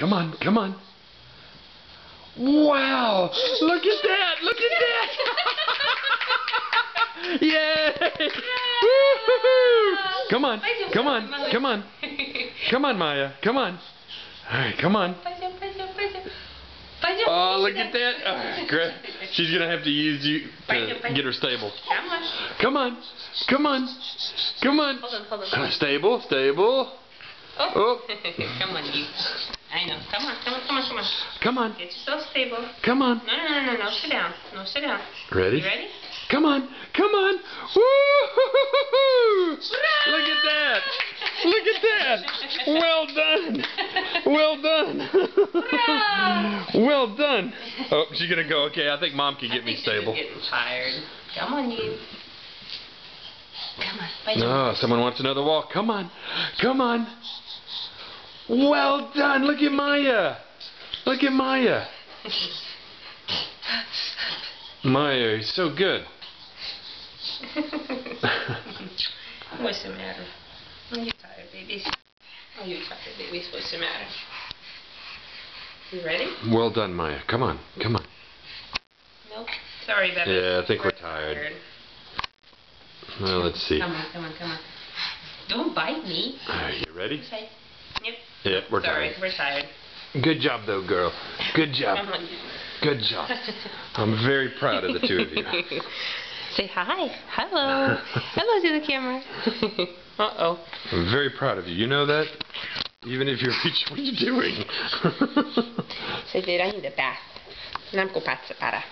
Come on, come on. Wow! Look at that! Look at that! Yay! Woo-hoo-hoo! Come on, come on, come on. Come on, Maya. Come on. Alright, come on. Oh, look at that. Right, she's going to have to use you to get her stable. Come on. Come on. Come on. Hold on. Stable, stable. Oh. Come on, you. I know. Come on. Come on. Get yourself stable. Come on. No. Sit down. No, sit down. Ready? You ready? Come on. Come on. Woo! Look at that. Look at that. Well done. Well done. Well done. Oh, she's going to go. Okay, I think Mom can get me stable. She's getting tired. Come on, you. Come on. No, someone wants another walk. Come on. Come on. Well done. Look at Maya. Look at Maya. Maya, you're so good. What's the matter? Are you tired, baby? Are you tired, baby? What's the matter? You ready? Well done, Maya. Come on. Come on. Nope. Sorry, baby. Yeah, I think we're tired. Well, let's see. Come on. Don't bite me. Are you ready? Yep. Yep, we're tired. Sorry, we're tired. Good job, though, girl. Good job. Come on. Good job. I'm very proud of the two of you. Say hi. Hello. Hello to the camera. Uh-oh. I'm very proud of you. You know that? Even if you're rich, what are you doing? Say, I need a bath. Nam ko patsa para.